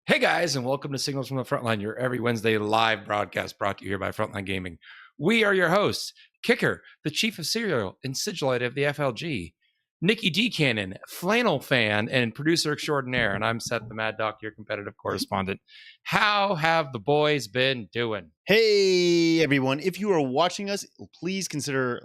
Hey guys, and welcome to Signals from the Frontline, your every Wednesday live broadcast brought to you here by Frontline Gaming. We are your hosts, Kicker, the Chief of Serial and Sigilite of the FLG, Nicky Dee, flannel fan, and producer extraordinaire, and I'm Seth, the Mad Dok, your competitive correspondent. How have the boys been doing? Hey everyone, if you are watching us, please consider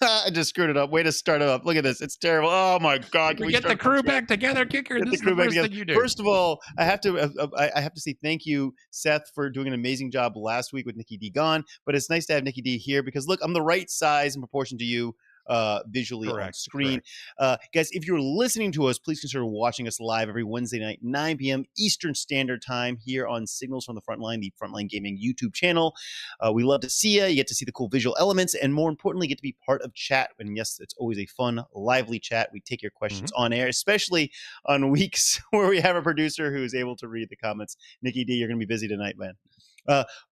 I just screwed it up. Way to start it up. Look at this. It's terrible. Oh my god. Can we get the crew back together, Kicker? This is the first thing you do. First of all, I have to say thank you, Seth, for doing an amazing job last week with Nicky Dee gone. But it's nice to have Nicky Dee here because look, I'm the right size in proportion to you. Visually on screen. Guys, if you're listening to us, please consider watching us live every Wednesday night, 9 p.m. Eastern Standard Time here on Signals from the Frontline, the Frontline Gaming YouTube channel. We love to see you. You get to see the cool visual elements, and more importantly, get to be part of chat. And yes, it's always a fun, lively chat. We take your questions on air, especially on weeks where we have a producer who is able to read the comments. Nicky Dee, you're going to be busy tonight, man.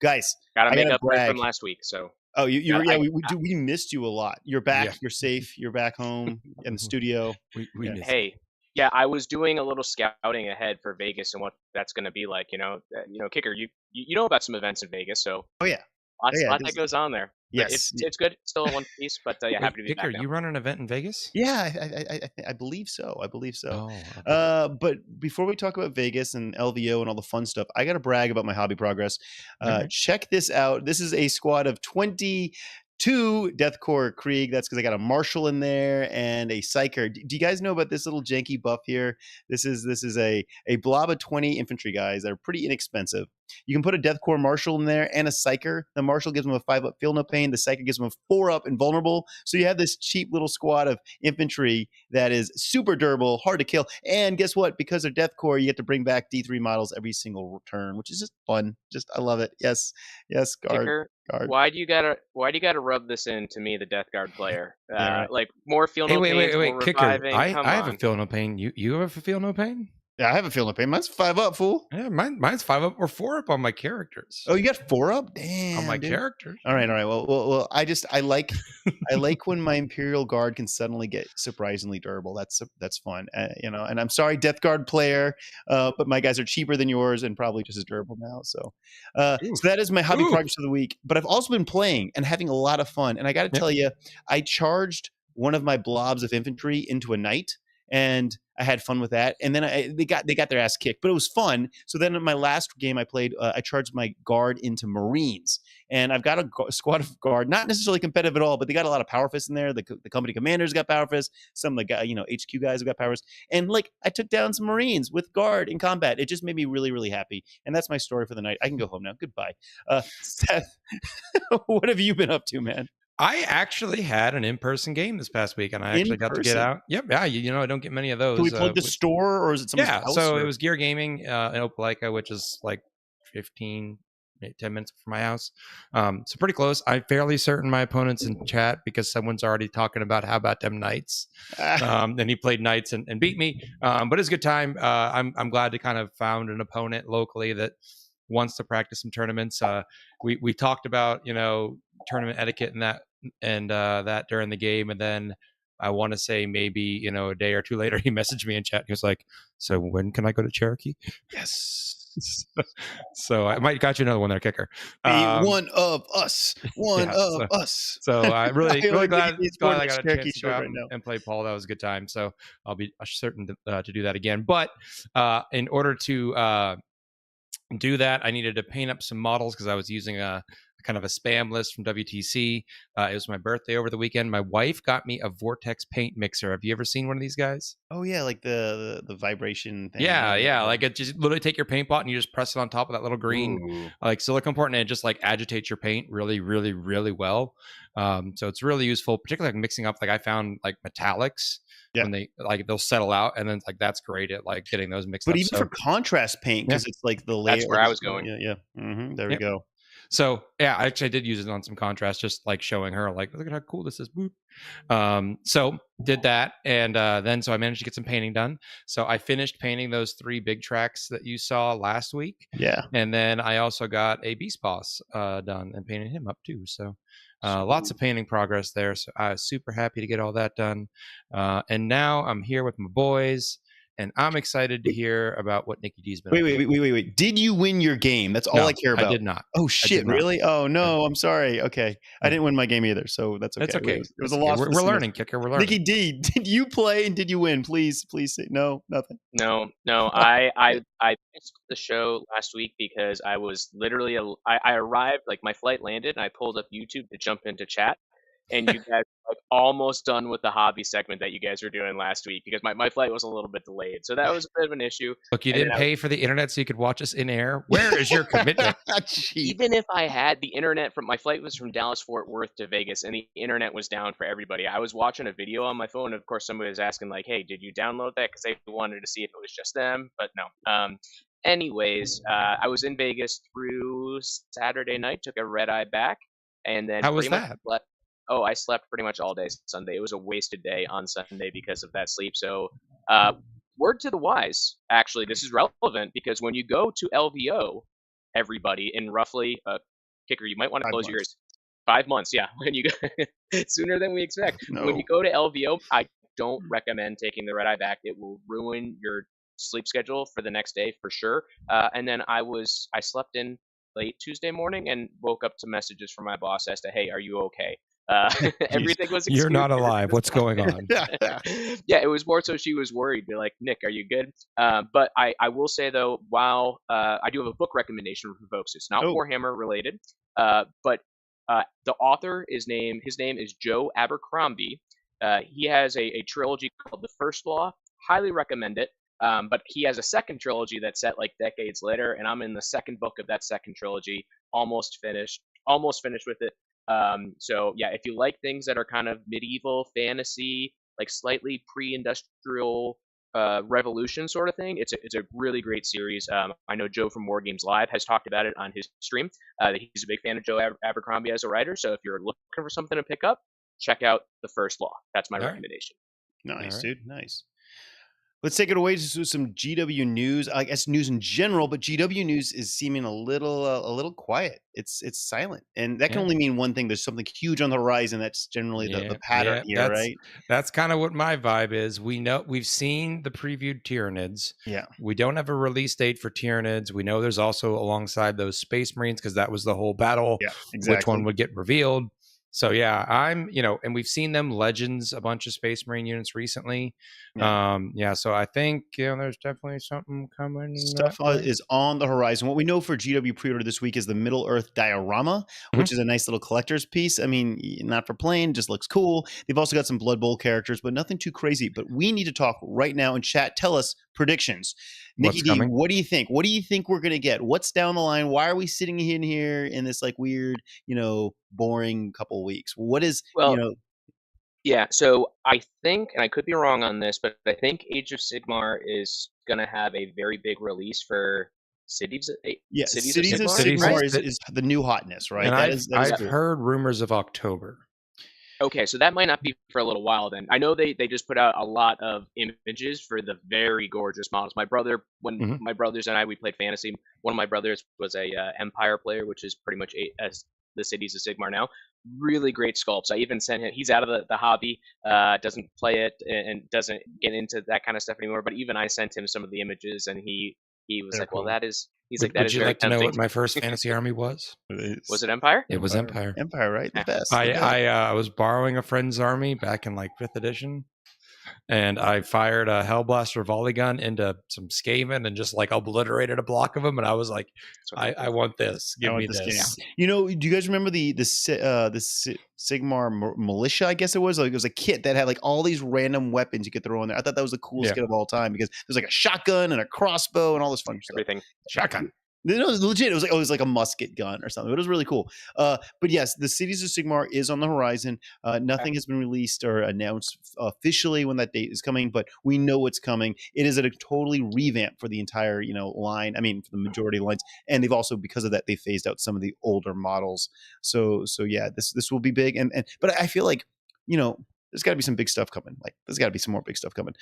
Guys, gotta make up from last week, so. Oh, we missed you a lot. You're back. Yeah. You're safe. You're back home in the studio. We missed you. Yeah, I was doing a little scouting ahead for Vegas and what that's going to be like. You know, Kicker, you know about some events in Vegas, so. Oh yeah. Lots that goes on there. Yes, it's good. It's still in one piece, but yeah, happy to be Kicker, back now. You run an event in Vegas? Yeah, I believe so. I believe so. Oh, okay. But before we talk about Vegas and LVO and all the fun stuff, I got to brag about my hobby progress. Check this out. This is a squad of 22 Deathcore Krieg. That's because I got a Marshal in there and a Psyker. Do you guys know about this little janky buff here? This is a blob of 20 infantry guys that are pretty inexpensive. You can put a Deathcore Marshal in there and a Psyker. The Marshal gives them a 5-up Feel No Pain. The Psyker gives them a 4-up Invulnerable. So you have this cheap little squad of infantry that is super durable, hard to kill. And guess what? Because they're Deathcore, you get to bring back D3 models every single turn, which is just fun. I love it. Yes, guard. Kicker, guard. Why do you gotta rub this into me, the Death Guard player? Right. Like more Feel No Pain. Wait, Kicker. I have a Feel No Pain. You have a Feel No Pain? Yeah, I have a Feel No Pain. Mine's 5-up, fool. Yeah, mine's 5-up or 4-up on my characters. Oh, you got 4-up? Damn. On my characters. All right. Well, I like when my Imperial Guard can suddenly get surprisingly durable. That's fun. And I'm sorry, Death Guard player, but my guys are cheaper than yours and probably just as durable now. So that is my hobby progress of the week. But I've also been playing and having a lot of fun. And I got to tell you, I charged one of my blobs of infantry into a knight. And I had fun with that, and then they got their ass kicked, but it was fun. So then in my last game I played, I charged my guard into Marines, and I've got a squad of guard, not necessarily competitive at all, but they got a lot of power fists in there. The company commanders got power fists. Some of the HQ guys have got power fists, and like I took down some Marines with guard in combat. It just made me really, really happy, and that's my story for the night. I can go home now. Goodbye, Seth. What have you been up to, man? I actually had an in-person game this past week, and I actually got to get out. Yep, yeah, I don't get many of those. Can we plug the store, or is it someone's house? So it was Gear Gaming in Opelika, which is like 10 minutes from my house. So pretty close. I'm fairly certain my opponent's in chat because someone's already talking about how about them Knights. And he played Knights and beat me. But it's a good time. I'm glad to kind of found an opponent locally that wants to practice some tournaments. We talked about tournament etiquette and that during the game, and then I want to say maybe a day or two later he messaged me in chat. He was like, "So when can I go to Cherokee?" Yes. So I might got you another one there, Kicker. One of us. So I really glad I got a chance to go out and play Paul. That was a good time. So I'll be certain to do that again. But in order to do that, I needed to paint up some models because I was using a kind of a spam list from WTC. It was my birthday over the weekend. My wife got me a Vortex paint mixer. Have you ever seen one of these guys? Oh yeah, like the vibration thing. Yeah. Like it just literally take your paint pot and you just press it on top of that little green like silicone port, and it just like agitates your paint really, really, really well. So it's really useful, particularly like mixing up. Like I found like metallics. Yeah. When they'll settle out, and then like that's great at like getting those mixed up. But even for contrast paint, because it's like the layer. That's where I was going. Yeah. Mm-hmm. There we go. So yeah, I did use it on some contrast, just like showing her like, look at how cool this is. Boop. So did that, and then so I managed to get some painting done. So I finished painting those 3 big tracks that you saw last week. Yeah. And then I also got a Beast Boss done and painted him up too. So lots of painting progress there. So I was super happy to get all that done. And now I'm here with my boys. and I'm excited to hear about what Nicky Dee's been. Wait. Did you win your game? That's all No, I care about. I did not. Oh shit! Really? Oh no! I'm sorry. Okay, I No. didn't win my game either, so that's okay. That's okay. It was a loss. We're learning, Kicker. We're learning. Nicky Dee, did you play and did you win? Please say no. Nothing. No. I missed the show last week because I was literally I arrived, like my flight landed and I pulled up YouTube to jump into chat, and you guys were like almost done with the hobby segment that you guys were doing last week because my flight was a little bit delayed, so that was a bit of an issue. Look, you didn't pay for the internet so you could watch us in air. Where is your commitment? Even if I had the internet my flight was from Dallas Fort Worth to Vegas, and the internet was down for everybody. I was watching a video on my phone, and of course somebody was asking like, "Hey, did you download that?" Because they wanted to see if it was just them, but no. Anyways, I was in Vegas through Saturday night, took a red eye back, and then How was that? I slept pretty much all day Sunday. It was a wasted day on Sunday because of that sleep. So, word to the wise, actually, this is relevant because when you go to LVO, everybody, in roughly, Kicker, you might want to close your ears. 5 months, yeah. When you go sooner than we expect. No. When you go to LVO, I don't recommend taking the red eye back. It will ruin your sleep schedule for the next day for sure. And then I slept in late Tuesday morning and woke up to messages from my boss as to, "Hey, are you okay?" Everything was You're not alive. What's going on? Yeah, it was more so she was worried. Be like, "Nick, are you good?" But I will say though, while I do have a book recommendation for folks, it's not Warhammer related, but the author his name is Joe Abercrombie. He has a trilogy called The First Law. Highly recommend it. But he has a second trilogy that's set like decades later, and I'm in the second book of that second trilogy, almost finished with it. So yeah, if you like things that are kind of medieval fantasy, like slightly pre-industrial revolution sort of thing, it's a really great series. I know Joe from War Games Live has talked about it on his stream. That he's a big fan of Joe Abercrombie as a writer. So if you're looking for something to pick up, check out The First Law. That's my recommendation. Nice, dude. Nice. Let's take it away to some GW news. I guess news in general, but GW news is seeming a little quiet. It's silent, and that can only mean one thing. There's something huge on the horizon. That's generally the pattern here, right? That's kind of what my vibe is. We've seen the previewed Tyranids. Yeah, we don't have a release date for Tyranids. We know there's also alongside those Space Marines because that was the whole battle. Yeah, exactly. Which one would get revealed? So yeah, and we've seen them Legends, a bunch of Space Marine units recently. Yeah. So I think there's definitely something coming. Stuff is on the horizon. What we know for GW pre-order this week is the Middle Earth diorama, which is a nice little collector's piece. I mean, not for playing, just looks cool. They've also got some Blood Bowl characters, but nothing too crazy. But we need to talk right now in chat. Tell us predictions. Nicky Dee, what do you think? What do you think we're gonna get? What's down the line? Why are we sitting in here in this like weird, boring couple weeks? What is Yeah, so I think, and I could be wrong on this, but I think Age of Sigmar is going to have a very big release for Cities of Sigmar is the new hotness, right? And I've heard rumors of October. Okay, so that might not be for a little while then. I know they just put out a lot of images for the very gorgeous models. My brother, when my brothers and we played Fantasy, one of my brothers was a Empire player, which is pretty much the Cities of Sigmar now. Really great sculpts. I even sent him, he's out of the hobby, doesn't play it and doesn't get into that kind of stuff anymore, but even I sent him some of the images and he was like, cool. Well, that is, he's like, that would is you very like to know what my first fantasy army was? Was it Empire? It was Empire. Empire, right? The best. I was borrowing a friend's army back in like 5th edition. And I fired a Hellblaster volley gun into some Skaven and just like obliterated a block of them. And I was like, I want this. Give me this. Do you guys remember the Sigmar militia? I guess it was a kit that had like all these random weapons you could throw in there. I thought that was the coolest kit of all time because there's like a shotgun and a crossbow and all this fun stuff. Everything. Shotgun. No, legit. It was like a musket gun or something. It was really cool. But yes, the Cities of Sigmar is on the horizon. Nothing has been released or announced officially when that date is coming, but we know it's coming. It is a totally revamp for the entire line. I mean, for the majority of lines, and they've also, because of that, they phased out some of the older models. So yeah, this will be big. But I feel like there's got to be some big stuff coming. Like there's got to be some more big stuff coming.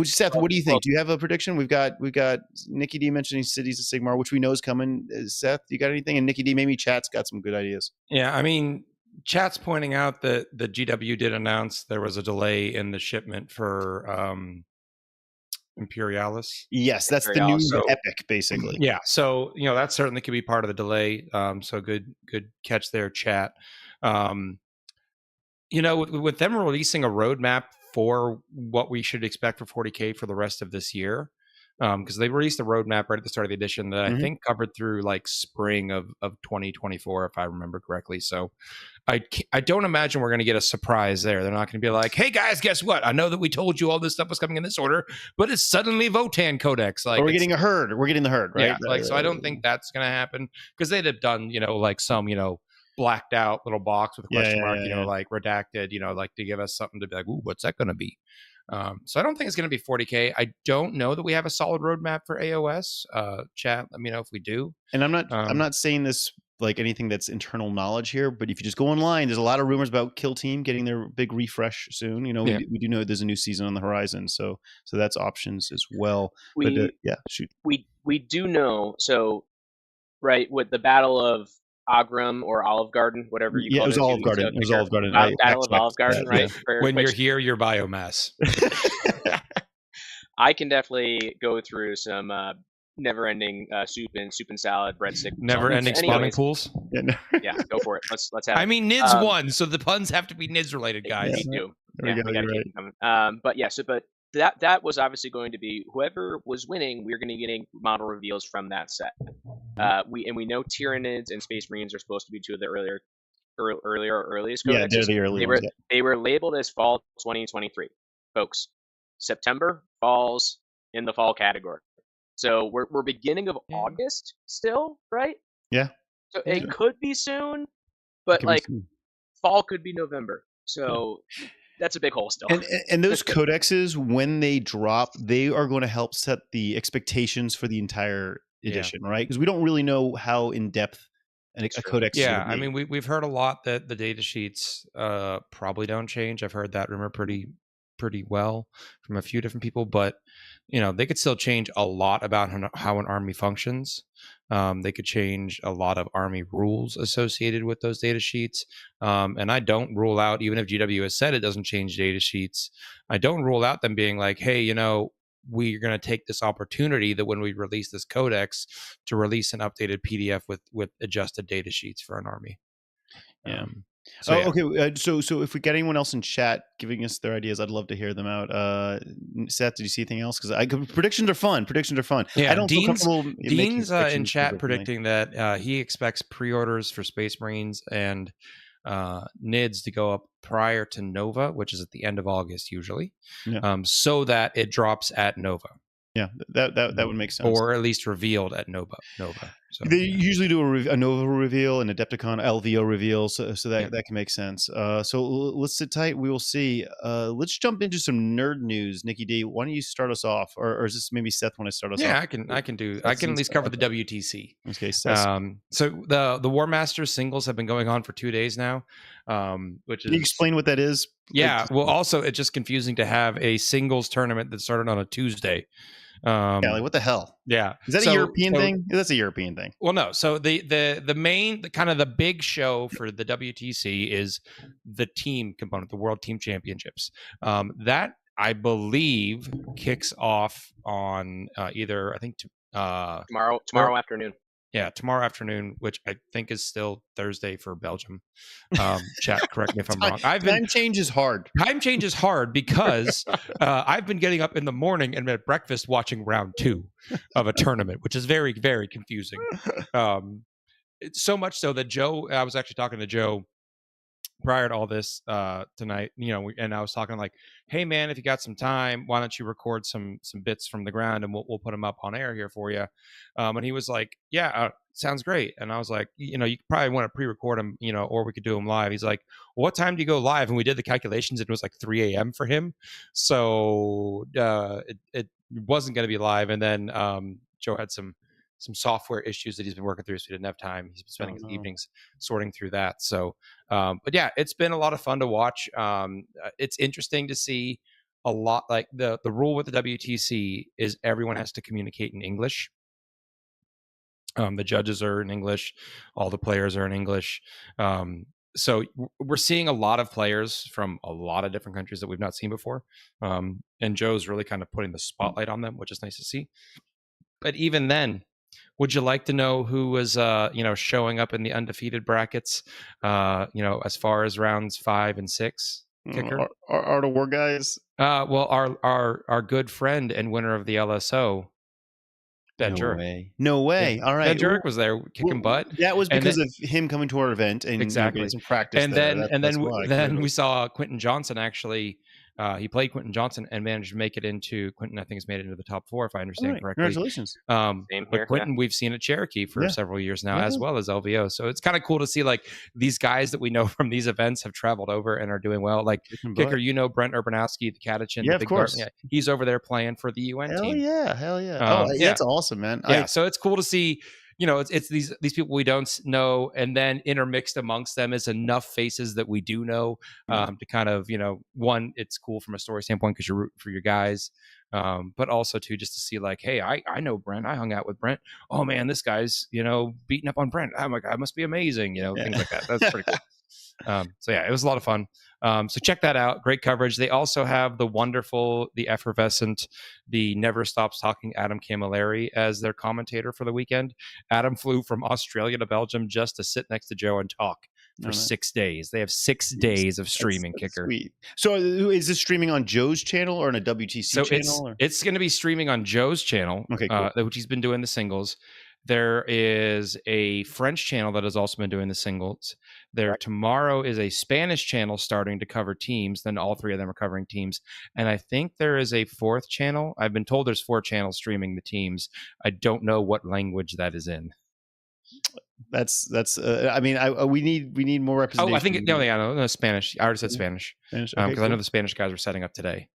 Seth, what do you think? Do you have a prediction? We've got Nicky Dee mentioning Cities of Sigmar, which we know is coming. Seth, you got anything? And Nicky Dee, maybe chat's got some good ideas. Yeah, I mean, chat's pointing out that the GW did announce there was a delay in the shipment for Imperialis. Yes, that's the new epic, basically. Yeah, so that certainly could be part of the delay. So good catch there, chat. With them releasing a roadmap for what we should expect for 40K for the rest of this year, because they released a roadmap right at the start of the edition that I think covered through like spring of 2024, if I remember correctly. So I don't imagine we're going to get a surprise there. They're not going to be like, hey guys, guess what? I know that we told you all this stuff was coming in this order, but it's suddenly Votann Codex. Like, we're getting a herd. We're getting the herd, right? Yeah, so I don't think that's going to happen, because they'd have done, like some, blacked out little box with a question mark, like redacted, like to give us something to be like, ooh, what's that going to be? So I don't think it's going to be 40K. I don't know that we have a solid roadmap for AOS. Chat, let me know if we do. And I'm not saying this like anything that's internal knowledge here, but if you just go online, there's a lot of rumors about Kill Team getting their big refresh soon. We do know there's a new season on the horizon, so that's options as well. Shoot. We do know, so right, with the Battle of Agram or Olive Garden, whatever you call it. It was Olive Garden. It was Olive Garden. Battle of Olive Garden, right? Yeah. When you're here, you're biomass. I can definitely go through some never-ending soup and salad, breadstick. Never-ending spawning pools. Yeah, go for it. Let's have it. I mean, NIDS won, so the puns have to be NIDS related, guys. We do. We got to keep them coming. But that was obviously going to be whoever was winning. We're going to be getting model reveals from that set. We know Tyranids and Space Marines are supposed to be two of the earliest codexes. Yeah, they're the early ones. They were labeled as fall 2023, folks. September falls in the fall category, so we're beginning of August still, right? Yeah. So it could be soon, but fall could be November. So. That's a big hole still. And those codexes, when they drop, they are going to help set the expectations for the entire edition, right? Because we don't really know how in depth a codex. Yeah, I mean, we've heard a lot that the data sheets probably don't change. I've heard that rumor pretty well from a few different people, but they could still change a lot about how an army functions. They could change a lot of army rules associated with those data sheets. And I don't rule out, even if GW has said it doesn't change data sheets, I don't rule out them being like, hey, we're going to take this opportunity that when we release this codex to release an updated PDF with adjusted data sheets for an army. Yeah. Okay. So if we get anyone else in chat giving us their ideas, I'd love to hear them out. Seth, did you see anything else? Because predictions are fun. Yeah, I don't Dean's in chat predicting that he expects pre-orders for Space Marines and NIDS to go up prior to Nova, which is at the end of August usually, so that it drops at Nova. Yeah, that would make sense. Or at least revealed at Nova. So, they usually do a Nova reveal and Adepticon LVO reveal, so that can make sense. So let's sit tight. We will see. Let's jump into some nerd news. Nicky Dee, why don't you start us off, or is this maybe Seth want to start us off? Yeah, I can at least cover the WTC. Okay, Seth. So the War Masters singles have been going on for 2 days now. Which is, can you explain what that is? Yeah, well, also it's just confusing to have a singles tournament that started on a Tuesday. Like what the hell? Yeah, is that a European thing? That's a European thing. Well, no. So the main kind of the big show for the WTC is the team component, the World Team Championships. That I believe kicks off on either I think tomorrow afternoon. Yeah, tomorrow afternoon, which I think is still Thursday for Belgium. Chat, correct me if I'm wrong. Time change is hard. Time change is hard because I've been getting up in the morning and at breakfast watching round 2 of a tournament, which is very, very confusing. So much so that I was actually talking to Joe prior to all this tonight, and I was talking like, hey man, if you got some time, why don't you record some bits from the ground and we'll put them up on air here for you. And he was like, yeah, sounds great. And I was like, you probably want to pre-record them, or we could do them live. He's like, well, what time do you go live? And we did the calculations. It was like 3 a.m. for him. So it wasn't going to be live. And then Joe had some software issues that he's been working through, so he didn't have time. He's been spending his evenings sorting through that. So, but yeah, it's been a lot of fun to watch. It's interesting to see a lot, like the rule with the WTC is everyone has to communicate in English. The judges are in English, all the players are in English. so we're seeing a lot of players from a lot of different countries that we've not seen before, and Joe's really kind of putting the spotlight on them, which is nice to see. But even then, would you like to know who was showing up in the undefeated brackets, as far as rounds 5 and 6? Kicker, Art of War guys. Well, our good friend and winner of the LSO, Ben Jurek. No way. Yeah. All right. Ben Jurek was there kicking butt. That was because of him coming to our event and exactly getting some practice. And there. then we saw Quentin Johnson actually. He played Quentin Johnson and managed to make it into Quentin. I think has made it into the top 4, if I understand correctly. Congratulations. But Quentin, we've seen at Cherokee for several years now, as well as LVO. So it's kind of cool to see like these guys that we know from these events have traveled over and are doing well. Like Kicker, Brent Urbanowski, the Catachin. Yeah, of course. He's over there playing for the UN team. Hell yeah. That's awesome, man. Yeah, so it's cool to see. It's these people we don't know, and then intermixed amongst them is enough faces that we do know to kind of, one, it's cool from a story standpoint because you're rooting for your guys, but also too just to see like, hey, I know Brent, I hung out with Brent. Oh man, this guy's beating up on Brent. Oh my god, it must be amazing. Things like that. That's pretty cool. So yeah, it was a lot of fun. So check that out. Great coverage. They also have the wonderful, the effervescent, the never stops talking Adam Camilleri as their commentator for the weekend. Adam flew from Australia to Belgium just to sit next to Joe and talk for 6 days. They have 6 days of streaming. That's Kicker. Sweet. So is this streaming on Joe's channel or on a WTC channel? It's going to be streaming on Joe's channel, cool. Which he's been doing the singles. There is a French channel that has also been doing the singles. Tomorrow is a Spanish channel starting to cover teams. Then all 3 of them are covering teams. And I think there is a 4th channel. I've been told there's 4 channels streaming the teams. I don't know what language that is in. That's. We need more representation. Oh, I think no, Spanish. I already said Spanish. Because I know the Spanish guys were setting up today.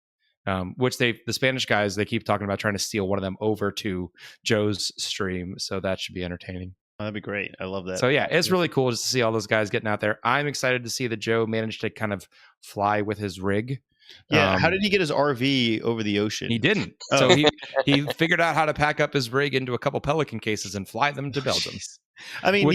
Which the Spanish guys, they keep talking about trying to steal one of them over to Joe's stream. So that should be entertaining. Oh, that'd be great. I love that. So yeah, it's really cool just to see all those guys getting out there. I'm excited to see that Joe managed to kind of fly with his rig. Yeah. How did he get his RV over the ocean? He didn't. So he figured out how to pack up his rig into a couple Pelican cases and fly them to Belgium. I mean,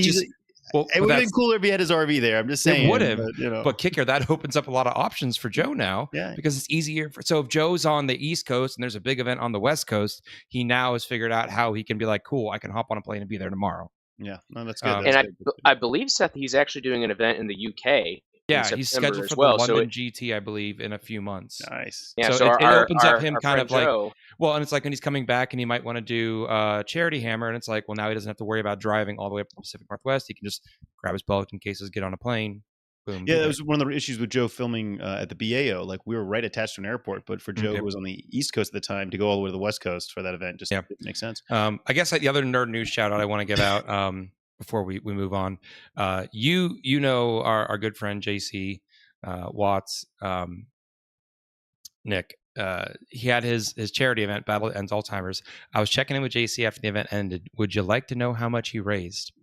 it would have been cooler if he had his RV there. I'm just saying. It would have. But Kicker, that opens up a lot of options for Joe now. Yeah. Because it's easier. So if Joe's on the East Coast and there's a big event on the West Coast, he now has figured out how he can be like, cool, I can hop on a plane and be there tomorrow. Yeah. No, that's good. I believe, Seth, he's actually doing an event in the UK. Yeah, he's scheduled for the London GT, I believe, in a few months. Nice. Yeah, so it opens up him kind of like, Joe, and it's like when he's coming back and he might want to do Charity Hammer, and it's like, well, now he doesn't have to worry about driving all the way up to the Pacific Northwest. He can just grab his Pelican cases, get on a plane. Boom. Yeah, that was one of the issues with Joe filming at the BAO. Like, we were right attached to an airport, but for Joe, who was on the East Coast at the time, to go all the way to the West Coast for that event just didn't make sense. I guess the other nerd news shout out I want to give out before we move on, our good friend JC Watts, Nick, he had his charity event, Battle Ends Alzheimer's. I was checking in with JC after the event ended. Would you like to know how much he raised?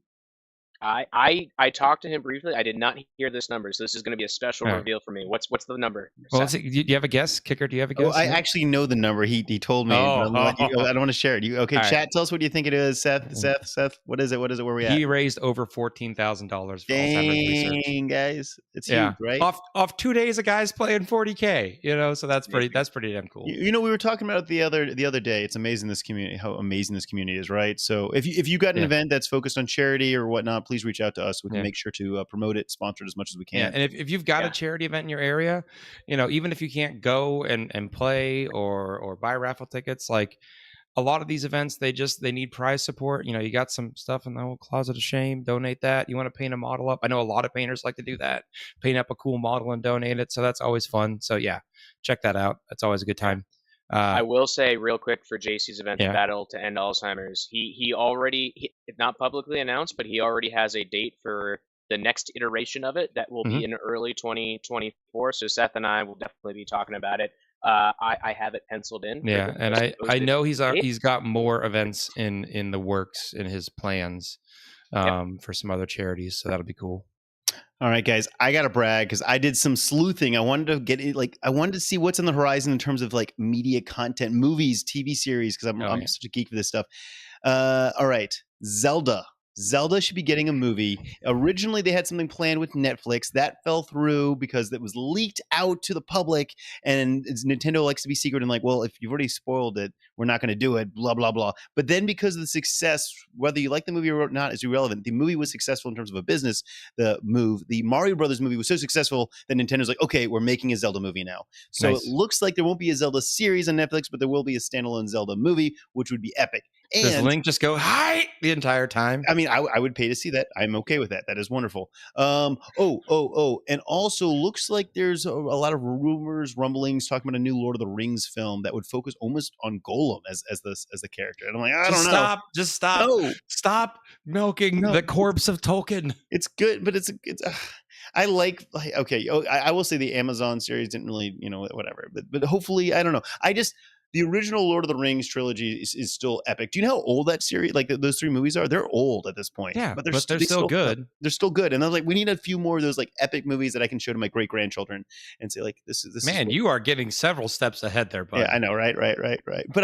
I talked to him briefly. I did not hear this number, so this is going to be a special reveal for me. What's the number? Well, do you have a guess, Kicker? Do you have a guess? I actually know the number. He told me. I don't want to share it. Chat. Tell us what you think it is, Seth. Seth. What is it? Where we at? He raised over $14,000 for Alzheimer's research. Guys, it's huge, right? Off 2 days of guys playing 40K. So that's pretty damn cool. We were talking about it the other day. It's amazing how amazing this community is, right? So if you got an event that's focused on charity or whatnot, please reach out to us. We can make sure to promote it, sponsor it as much as we can. Yeah, and if you've got a charity event in your area, even if you can't go and play or buy raffle tickets, like a lot of these events, they need prize support. You got some stuff in the old closet of shame, donate that. You want to paint a model up. I know a lot of painters like to do that, paint up a cool model and donate it. So that's always fun. So yeah, check that out. That's always a good time. I will say real quick for JC's event, the Battle to End Alzheimer's, he already, not publicly announced, but he already has a date for the next iteration of it that will be in early 2024. So Seth and I will definitely be talking about it. I have it penciled in. Yeah, and I know he's got more events in the works in his plans for some other charities, so that'll be cool. All right, guys, I got to brag because I did some sleuthing. I wanted to get it, I wanted to see what's on the horizon in terms of media content, movies, TV series, because I'm such a geek for this stuff. All right, Zelda Zelda should be getting a movie. Originally, they had something planned with Netflix. That fell through because it was leaked out to the public, and Nintendo likes to be secret and like, well, if you've already spoiled it, we're not going to do it, blah, blah, blah. But then because of the success, whether you like the movie or not is irrelevant. The movie was successful in terms of a business, the Mario Brothers movie was so successful that Nintendo's like, okay, we're making a Zelda movie now. So Nice. It looks like there won't be a Zelda series on Netflix, but there will be a standalone Zelda movie, which would be epic. Does Link just go hi the entire time? I mean, I would pay to see that. I'm okay with that. That is wonderful. And also looks like there's a lot of rumors, rumblings talking about a new Lord of the Rings film that would focus almost on Golem as the character. And I'm like, I don't know. Just stop. No. Stop milking the corpse of Tolkien. It's good, but it's I like okay. I will say the Amazon series didn't really, whatever. But hopefully, I don't know. The original Lord of the Rings trilogy is still epic. Do you know how old that series, like those 3 movies are? They're old at this point. Yeah, but they're still good. They're still good. And I was like, we need a few more of those like epic movies that I can show to my great grandchildren and say like, this is. Man, you are getting several steps ahead there, bud. Yeah, I know, right. But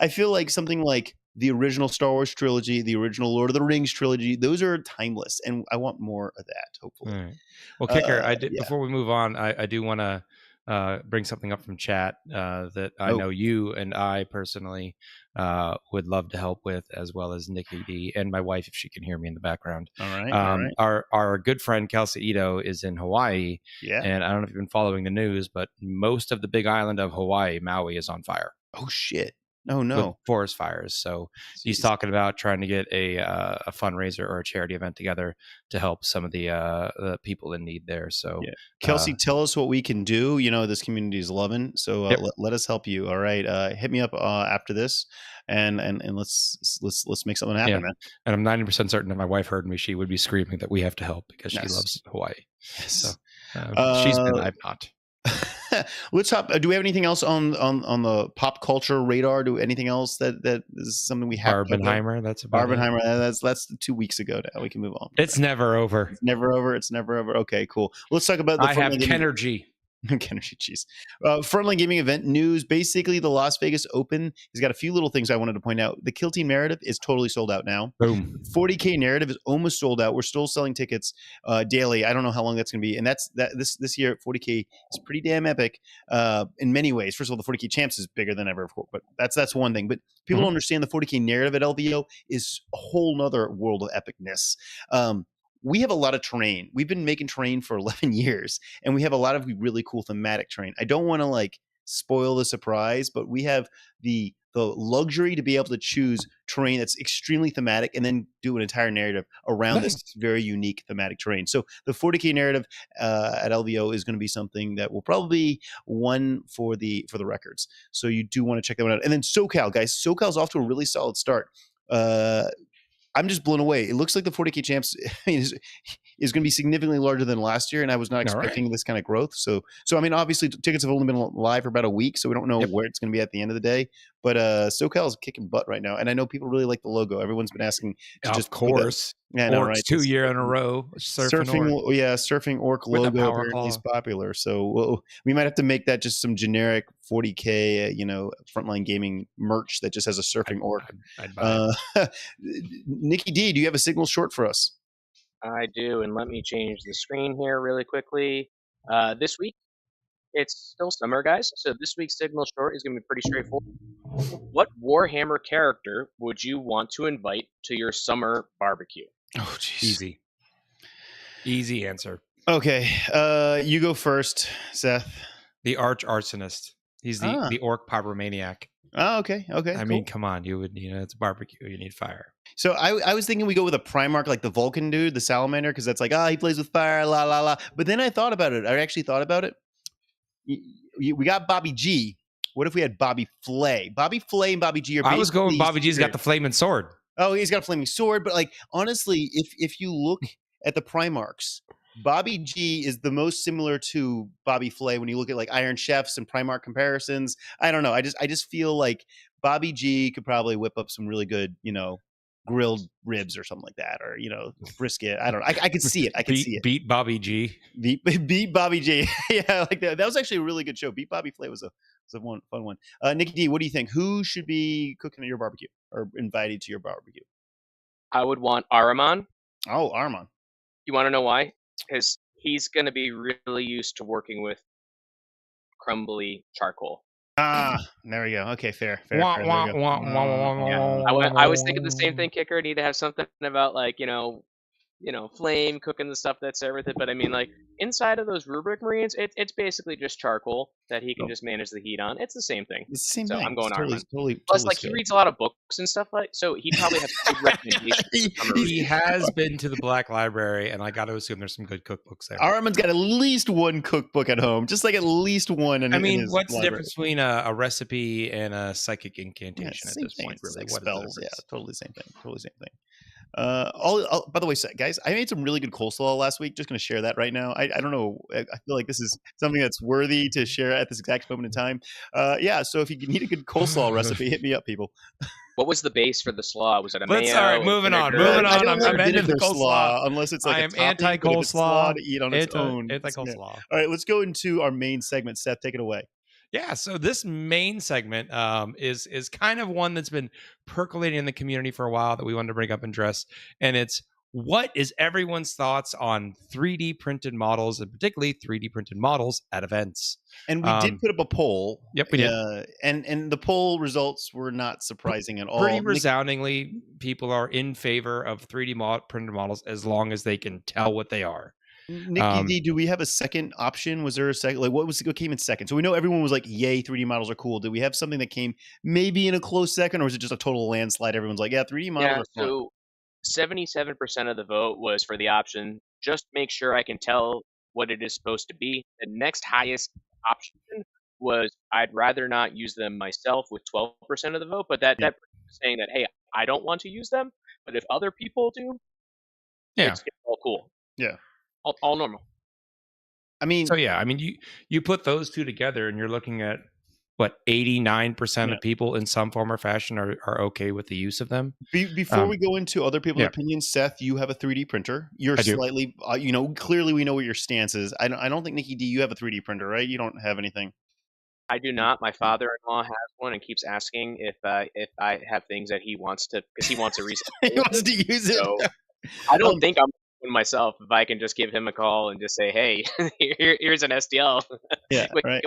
I feel like something like the original Star Wars trilogy, the original Lord of the Rings trilogy, those are timeless, and I want more of that. Hopefully. All right. Well, Kicker, before we move on, I do want to bring something up from chat that I know you and I personally would love to help with, as well as Nicky Dee and my wife, if she can hear me in the background. All right. Our good friend Kelsey Ito is in Hawaii. Yeah. And I don't know if you've been following the news, but most of the big island of Hawaii, Maui, is on fire. Oh, shit. Oh, no. With forest fires. So he's talking about trying to get a fundraiser or a charity event together to help some of the people in need there. So Kelsey, tell us what we can do. This community is loving. So let us help you. All right. Hit me up after this and let's make something happen, man. And I'm 90% certain that my wife heard me. She would be screaming that we have to help because she loves Hawaii. Yes. So she's been, I'm not. Let's hop. Do we have anything else on the pop culture radar? Do anything else that is something we have? Barbenheimer. That's about Barbenheimer. That's 2 weeks ago. Now we can move on. It's never over. It's never over. It's never over. Okay, cool. Let's talk about the. I have Kenergy. Kenergy cheese. Frontline Gaming event news. Basically, the Las Vegas Open has got a few little things I wanted to point out. The Kill Team narrative is totally sold out now. Boom. 40K narrative is almost sold out. We're still selling tickets daily. I don't know how long that's going to be. And this year, 40K is pretty damn epic in many ways. First of all, the 40K champs is bigger than ever, of course, but that's one thing. But people don't understand the 40K narrative at LVO is a whole nother world of epicness. We have a lot of terrain. We've been making terrain for 11 years, and we have a lot of really cool thematic terrain. I don't want to spoil the surprise, but we have the luxury to be able to choose terrain that's extremely thematic and then do an entire narrative around this very unique thematic terrain. So the 40K narrative at LVO is going to be something that will probably be one for the records. So you do want to check that one out. And then SoCal, guys. SoCal's off to a really solid start. I'm just blown away. It looks like the 40K champs is going to be significantly larger than last year, and I was not expecting this kind of growth. So I mean, obviously, tickets have only been live for about a week, so we don't know where it's going to be at the end of the day. But SoCal is kicking butt right now, and I know people really like the logo. Everyone's been asking to of just course. Yeah, no, right. 2 year in a row. Surfing orc logo apparently is popular. So we might have to make that just some generic 40K, Frontline Gaming merch that just has a surfing orc. I'd buy it. Nicky Dee, do you have a signal short for us? I do, and let me change the screen here really quickly. This week, it's still summer, guys, so this week's signal short is going to be pretty straightforward. What Warhammer character would you want to invite to your summer barbecue? Oh, jeez. Easy answer. Okay, you go first, Seth. The Arch Arsonist. He's the orc pyromaniac. Oh, okay. I mean, come on. You would, it's a barbecue. You need fire. So I was thinking we go with a Primarch, like the Vulcan dude, the Salamander, because that's like, he plays with fire, la, la, la. But then I thought about it. I actually thought about it. We got Bobby G. What if we had Bobby Flay? Bobby Flay and Bobby G are I was going Bobby G's got the flaming sword. Oh, he's got a flaming sword. But honestly, if you look at the Primarchs, Bobby G is the most similar to Bobby Flay when you look at Iron Chefs and Primarch comparisons. I don't know. I just feel like Bobby G could probably whip up some really good, grilled ribs or something like that, or brisket. I don't know. I could see it. I could see it. Beat Bobby G. Beat Bobby G. Yeah, that. That was actually a really good show. Beat Bobby Flay was a fun one. Nicky D, what do you think? Who should be cooking at your barbecue or invited to your barbecue? I would want Ahriman. Oh, Ahriman. You want to know why? Because he's going to be really used to working with crumbly charcoal. There we go. Okay, fair. Wah, There wah, we go. wah, wah, wah, wah, Yeah, wah, I was thinking the wah. same thing, Kicker. Need to have something about like flame cooking the stuff that's there with it. But I mean, like inside of those rubric marines, it's basically just charcoal that he can just manage the heat on. It's the same thing. It's the same So thing. I'm going It's Ahriman. totally Plus, like still. he reads a lot of books and stuff like, so he probably has good recommendations. He has been to the Black Library, and I got to assume there's some good cookbooks there. Ahriman's got at least one cookbook at home, just like at least one. I mean, what's the library. difference between a recipe and a psychic incantation at this point? It's Really, like what spells. is Yeah, totally the same thing. By the way, guys, I made some really good coleslaw last week. Just going to share that right now. I don't know. I feel like this is something that's worthy to share at this exact moment in time. Yeah. So if you need a good coleslaw recipe, hit me up, people. What was the base for the slaw? Was it a mayo? All right, moving on. I'm ending the coleslaw. Unless it's like I am anti-coleslaw slaw to eat on its own. Anti-coleslaw. All right, let's go into our main segment. Seth, take it away. Yeah, so this main segment is kind of one that's been percolating in the community for a while that we wanted to bring up and address, and it's what is everyone's thoughts on 3D printed models, and particularly 3D printed models at events? And we did put up a poll. Yep, we did. And the poll results were not surprising at all. Pretty resoundingly, people are in favor of 3D printed models as long as they can tell what they are. Nicky Dee, do we have a second option? Was there a second? Like, what came in second? So we know everyone was like, "Yay, 3D models are cool." Did we have something that came maybe in a close second, or was it just a total landslide? Everyone's like, "Yeah, 3D models are fun." So 77% of the vote was for the option. Just make sure I can tell what it is supposed to be. The next highest option was I'd rather not use them myself with 12% of the vote. But that person was saying that, hey, I don't want to use them, but if other people do, it's all cool. Yeah. All normal. I mean, so yeah, I mean, you put those two together, and you're looking at what 89% of people in some form or fashion are okay with the use of them. Before we go into other people's opinions, Seth, you have a 3D printer. You're slightly, clearly we know what your stance is. I don't think, Nicky Dee, you have a 3D printer, right? You don't have anything. I do not. My father-in-law has one and keeps asking if I have things that he wants to, because he wants a reason. He wants to use it. So I don't think I'm myself if I can just give him a call and just say, hey, here's an STL. Yeah, right.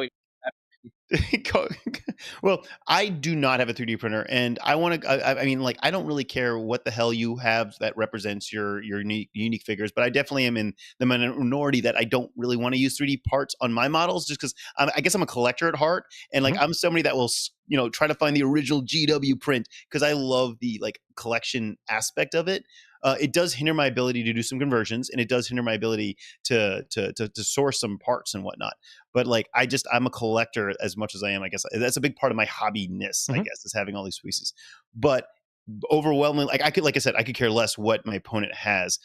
Well, I do not have a 3D printer, and I want to. I mean, like, I don't really care what the hell you have that represents your unique figures, but I definitely am in the minority that I don't really want to use 3D parts on my models, just because I guess I'm a collector at heart, and like I'm somebody that will try to find the original GW print because I love the like collection aspect of it. It does hinder my ability to do some conversions, and it does hinder my ability to source some parts and whatnot. But like, I'm a collector as much as I am. I guess that's a big part of my hobbiness. I guess is having all these pieces. But overwhelmingly, like I said, I could care less what my opponent has.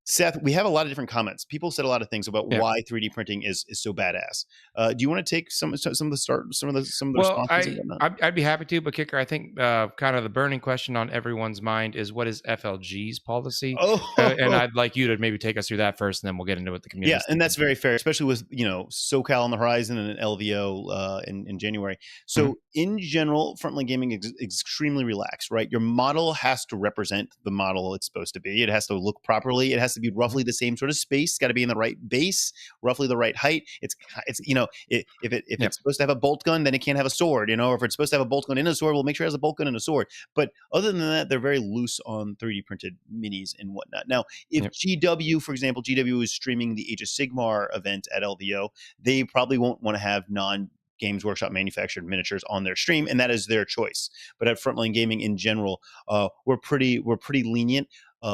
Seth, we have a lot of different comments. People said a lot of things about why 3D printing is so badass. Do you want to take some of the responses? I'd be happy to, but Kicker, I think kind of the burning question on everyone's mind is what is FLG's policy? And I'd like you to maybe take us through that first, and then we'll get into what the community. Yeah, and that's very fair, especially with SoCal on the horizon and an LVO in January. So in general, Frontline Gaming is extremely relaxed, right? Your model has to represent the model it's supposed to be. It has to look properly. It has to be roughly the same sort of space. It's got to be in the right base, roughly the right height. It's if it's supposed to have a bolt gun, then it can't have a sword, or if it's supposed to have a bolt gun in a sword, we'll make sure it has a bolt gun and a sword. But other than that, they're very loose on 3D printed minis and whatnot. Now, if GW, for example, GW is streaming the Age of Sigmar event at LVO, they probably won't want to have Games Workshop manufactured miniatures on their stream, and that is their choice. But at Frontline Gaming in general, we're pretty lenient.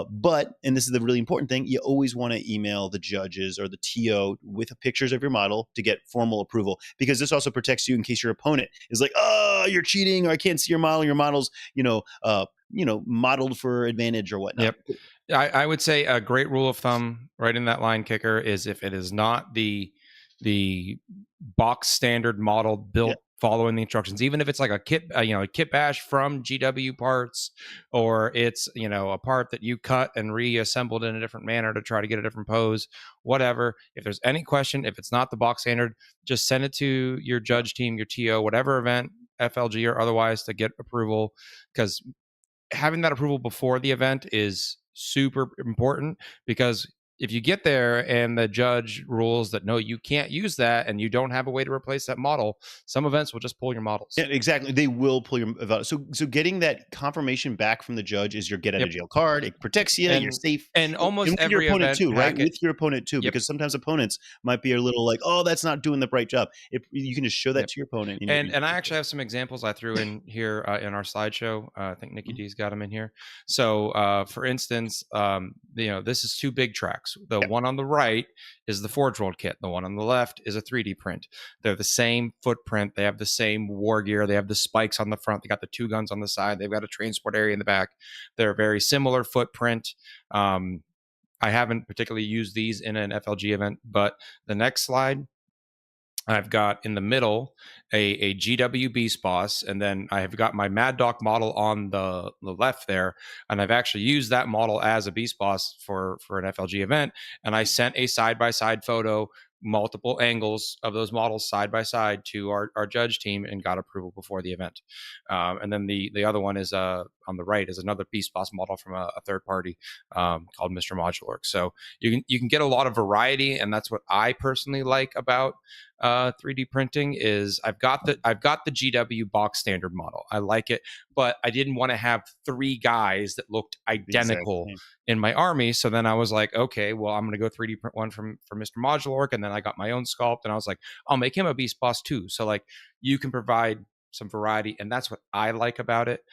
But, and this is the really important thing, you always want to email the judges or the TO with pictures of your model to get formal approval, because this also protects you in case your opponent is like, oh, you're cheating, or I can't see your model. Your model's, modeled for advantage or whatnot. Yep. I would say a great rule of thumb right in that line, Kicker, is if it is not the box standard model built following the instructions, even if it's like a kit, a kit bash from GW parts, or it's, a part that you cut and reassembled in a different manner to try to get a different pose, whatever. If there's any question, if it's not the box standard, just send it to your judge team, your TO, whatever event, FLG or otherwise, to get approval, because having that approval before the event is super important, because if you get there and the judge rules that no, you can't use that, and you don't have a way to replace that model, some events will just pull your models. Yeah, exactly. They will pull your so getting that confirmation back from the judge is your get out of jail card. It protects you. You're safe. And almost with every your opponent event too, right? packet, With your opponent too, because sometimes opponents might be a little like, oh, that's not doing the right job. You can just show that to your opponent. And I actually have some examples I threw in here in our slideshow. I think Nicky Dee's got them in here. So, for instance, this is 2 big tracks. The one on the right is the Forge World kit. The one on the left is a 3D print. They're the same footprint. They have the same war gear. They have the spikes on the front. They got the 2 guns on the side. They've got a transport area in the back. They're a very similar footprint. I haven't particularly used these in an FLG event, but the next slide, I've got in the middle a GW Beast Boss, and then I have got my Mad Dok model on the left there, and I've actually used that model as a Beast Boss for an FLG event, and I sent a side-by-side photo, multiple angles of those models side by side to our judge team, and got approval before the event. And then the other one is on the right is another Beast Boss model from a third party called Mr. Modular. So you can get a lot of variety, and that's what I personally like about 3D printing. Is I've got the GW box standard model. I like it, but I didn't want to have 3 guys that looked identical in my army. So then I was like, okay, well, I'm going to go 3D print one from Mr. Modular, and then I got my own sculpt, and I was like, I'll make him a Beast Boss too. So like, you can provide some variety, and that's what I like about it.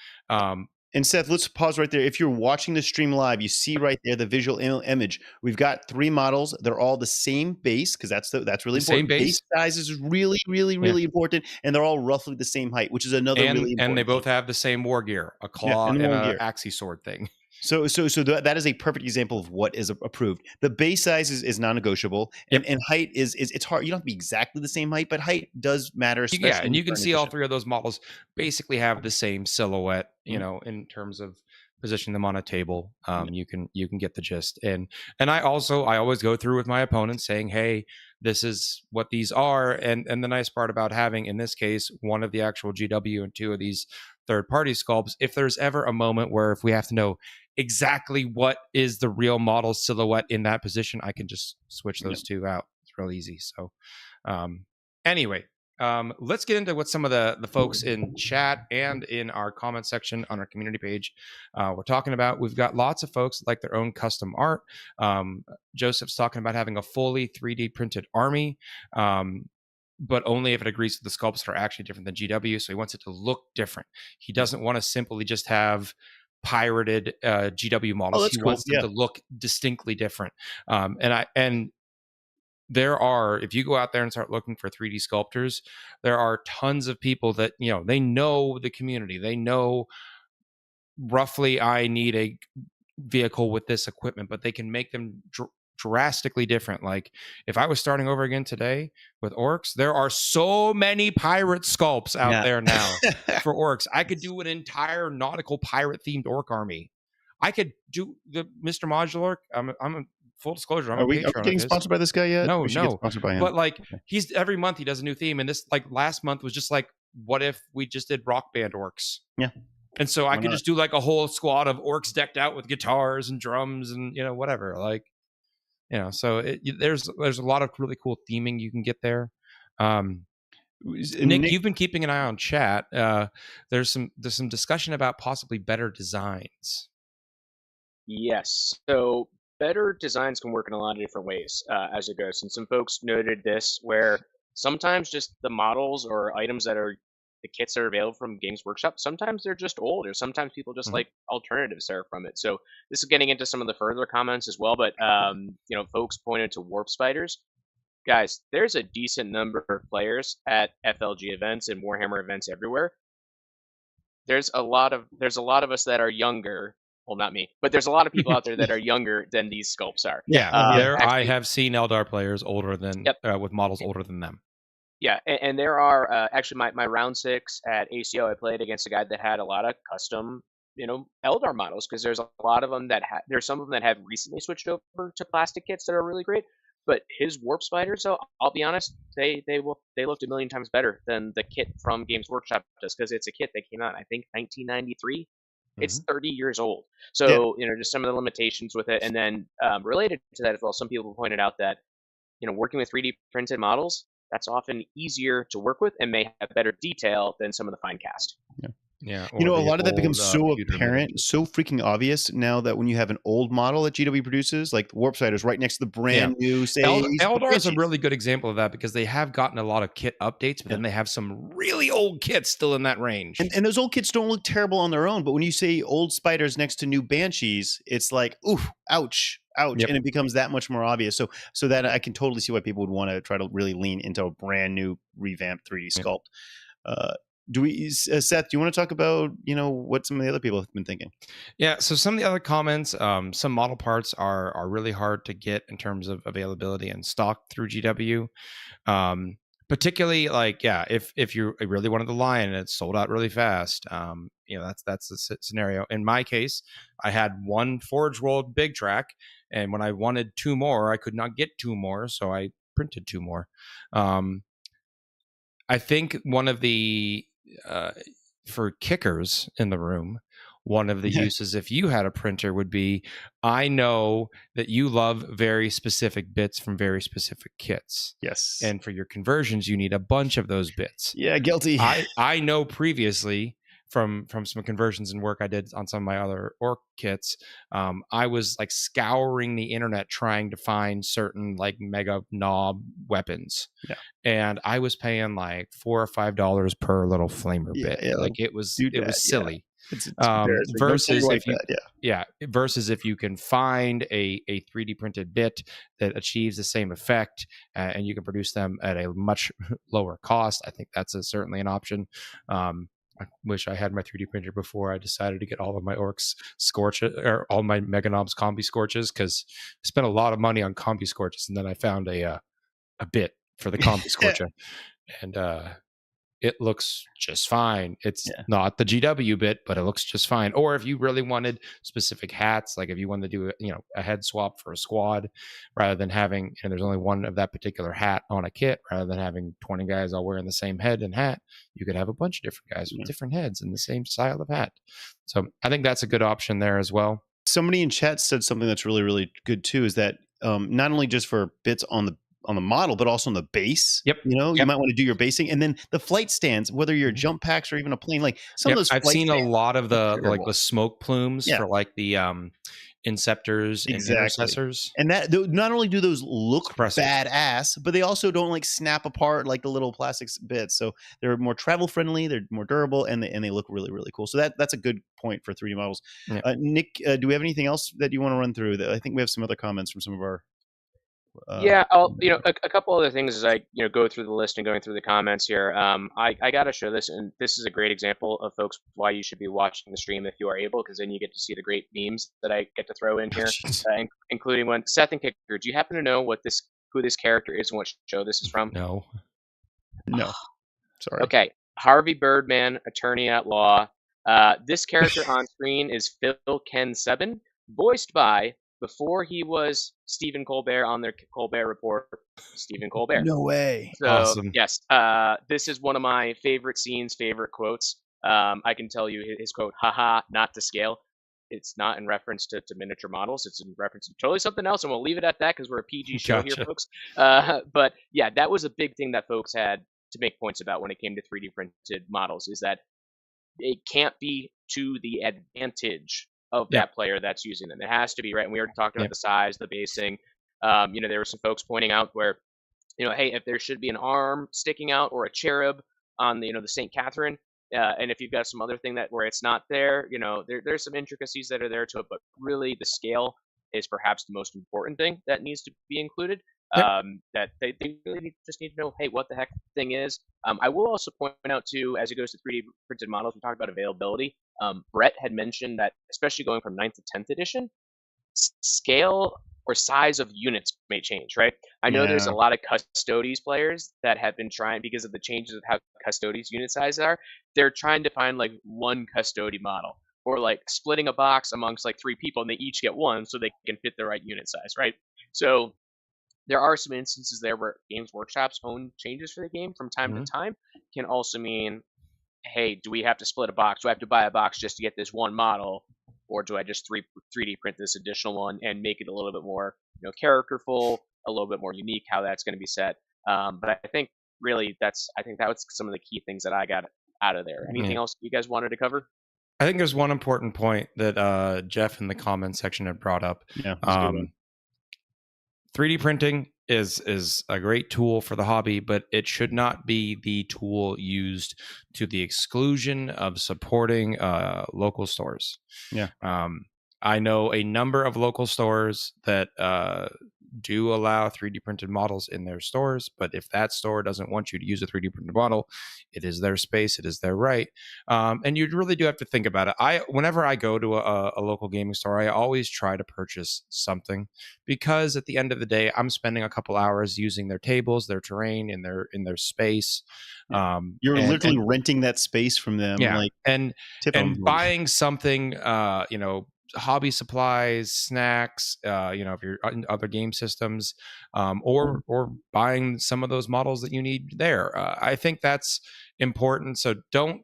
And Seth, let's pause right there. If you're watching the stream live, you see right there the visual image. We've got 3 models. They're all the same base, because that's really important. Same base size is really, really, really important, and they're all roughly the same height, which is another really important. And they both have the same war gear, a claw and an axi sword thing. So that is a perfect example of what is approved. The base size is non-negotiable, and height is it's hard. You don't have to be exactly the same height, but height does matter. Yeah, and you can see all 3 of those models basically have the same silhouette. In terms of positioning them on a table, you can get the gist. And I always go through with my opponents saying, hey, this is what these are. And the nice part about having, in this case, one of the actual GW and 2 of these third-party sculpts, if there's ever a moment where if we have to know exactly what is the real model silhouette in that position, I can just switch those 2 out. It's real easy. So anyway, let's get into what some of the folks in chat and in our comment section on our community page we're talking about. We've got lots of folks like their own custom art. Joseph's talking about having a fully 3D printed army, but only if it agrees to the sculpts that are actually different than GW. So he wants it to look different. He doesn't want to simply just have pirated GW models. He wants them to look distinctly different. And there are, if you go out there and start looking for 3D sculptors, there are tons of people that, they know the community. They know roughly I need a vehicle with this equipment, but they can make them drastically different. Like if I was starting over again today with orcs, there are so many pirate sculpts out there now for orcs. I could do an entire nautical pirate themed orc army. I could do the Mr. Modular. I'm a full disclosure. Are we getting sponsored by this guy yet? No. Get sponsored by him. But like he's every month he does a new theme, and this like last month was just like, what if we just did rock band orcs? Yeah. And so I could just do like a whole squad of orcs decked out with guitars and drums and whatever. Like, so there's a lot of really cool theming you can get there. Nick, you've been keeping an eye on chat. There's some discussion about possibly better designs. Yes. So better designs can work in a lot of different ways as it goes. And some folks noted this, where sometimes just the models or items that are the kits that are available from Games Workshop, sometimes they're just old, or sometimes people just like alternatives there from it. So this is getting into some of the further comments as well. But folks pointed to warp spiders. Guys, there's a decent number of players at FLG events and Warhammer events everywhere. There's a lot of us that are younger. Well, not me, but there's a lot of people out there that are younger than these sculpts are. Yeah, I have seen Eldar players older than with models older than them. Yeah, and there are actually my round 6 at ACO. I played against a guy that had a lot of custom, Eldar models, because there's a lot of them that there's some of them that have recently switched over to plastic kits that are really great. But his warp spiders, so I'll be honest, they looked a million times better than the kit from Games Workshop does, because it's a kit that came out, I think, 1993. It's Mhm. 30 years old. Yeah. So, just some of the limitations with it. And then related to that as well, some people pointed out that, working with 3D printed models, that's often easier to work with and may have better detail than some of the fine cast. Yeah, You or know, a the lot of that old becomes so pewter apparent, miniatures. so freaking obvious now that when you have an old model that GW produces, like the Warp Spider's right next to the brand new, say, Eldar is a Frenchies. really good example of that because they have gotten a lot of kit updates, but Yeah. then they have some really old kits still in that range. And those old kits don't look terrible on their own, but when you say old Spiders next to new Banshees, it's like, oof, ouch, ouch, Yep. and it becomes that much more obvious. So that I can totally see why people would want to try to really lean into a brand new revamped 3D Yep. sculpt. Do we, Seth? Do you want to talk about what some of the other people have been thinking? Yeah, so some of the other comments, some model parts are really hard to get in terms of availability and stock through GW. Particularly like, yeah, if you really wanted the Lion and it's sold out really fast, that's the scenario. In my case, I had one Forge World big track, and when I wanted two more, I could not get two more, so I printed two more. I think one of the for kickers in the room, one of the uses if you had a printer would be, I know that you love very specific bits from very specific kits. Yes. And for your conversions, you need a bunch of those bits. Yeah, guilty. I know previously from some conversions and work I did on some of my other orc kits, I was like scouring the internet trying to find certain like mega knob weapons. Yeah. And I was paying like $4 or $5 per little flamer bit. Yeah, like it was silly. It's embarrassing. Don't tell your Versus wife if you that, versus if you can find a 3D printed bit that achieves the same effect, and you can produce them at a much lower cost, I think that's certainly an option. I wish I had my 3D printer before I decided to get all of my orcs scorch or all my Meganobs combi scorches, because I spent a lot of money on combi scorches, and then I found a bit for the combi scorcher, and it looks just fine. It's not the GW bit, but it looks just fine. Or if you really wanted specific hats, like if you wanted to do a head swap for a squad, rather than having there's only one of that particular hat on a kit, rather than having 20 guys all wearing the same head and hat, you could have a bunch of different guys with different heads and the same style of hat. So I think that's a good option there as well. Somebody in chat said something that's really, really good too, is that not only just for bits on the model, but also on the base. Yep. You might want to do your basing, and then the flight stands, whether you're jump packs or even a plane. Like some of those, I've seen a lot of the terrible. like the smoke plumes for like the Inceptors and Intercessors. And that not only do those look Suppressive. badass, but they also don't like snap apart like the little plastic bits. So they're more travel friendly, they're more durable, and they look really, really cool. So that's a good point for 3D models. Nick, do we have anything else that you want to run through? That I think we have some other comments from some of our. I'll a couple other things as I go through the list and going through the comments here. I gotta show this, and this is a great example of folks why you should be watching the stream if you are able, because then you get to see the great memes that I get to throw in here, including one. Seth and Kicker, do you happen to know who this character is and what show this is from? No. Sorry. Okay, Harvey Birdman, attorney at law. This character on screen is Phil Ken Seven, voiced by, before he was Stephen Colbert on their Colbert Report, Stephen Colbert. No way. So, awesome. Yes, this is one of my favorite scenes, favorite quotes. I can tell you his quote, haha, not to scale. It's not in reference to miniature models. It's in reference to totally something else, and we'll leave it at that because we're a PG show here, folks. But yeah, that was a big thing that folks had to make points about when it came to 3D printed models, is that it can't be to the advantage of that player that's using them. It has to be, right? And we already talked about the size, the basing. There were some folks pointing out where, hey, if there should be an arm sticking out or a cherub on the St. Catherine, and if you've got some other thing where it's not there, there's some intricacies that are there to it, but really the scale is perhaps the most important thing that needs to be included. That they really just need to know, hey, what the heck the thing is. I will also point out too, as it goes to 3D printed models, we talked about availability. Brett had mentioned that, especially going from 9th to 10th edition, scale or size of units may change, right? I know there's a lot of Custodes players that have been trying, because of the changes of how Custodes unit sizes are, they're trying to find like one Custode model, or like splitting a box amongst like 3 people and they each get one so they can fit the right unit size, right? So there are some instances there where Games Workshop's own changes for the game from time to time can also mean hey, do we have to split a box? Do I have to buy a box just to get this one model, or do I just 3D print this additional one and make it a little bit more, characterful, a little bit more unique? How that's going to be set. But I think really I think that was some of the key things that I got out of there. Anything else you guys wanted to cover? I think there's one important point that Jeff in the comments section had brought up. Yeah, that's a good one. 3D printing is a great tool for the hobby, but it should not be the tool used to the exclusion of supporting local stores. Yeah. I know a number of local stores that do allow 3D printed models in their stores, but if that store doesn't want you to use a 3D printed model, it is their space, it is their right. And you really do have to think about it. Whenever I go to a local gaming store, I always try to purchase something, because at the end of the day, I'm spending a couple hours using their tables, their terrain, in their space. You're literally renting that space from them. Yeah, and buying something, hobby supplies, snacks, if you're in other game systems, or buying some of those models that you need there. I think that's important. So don't,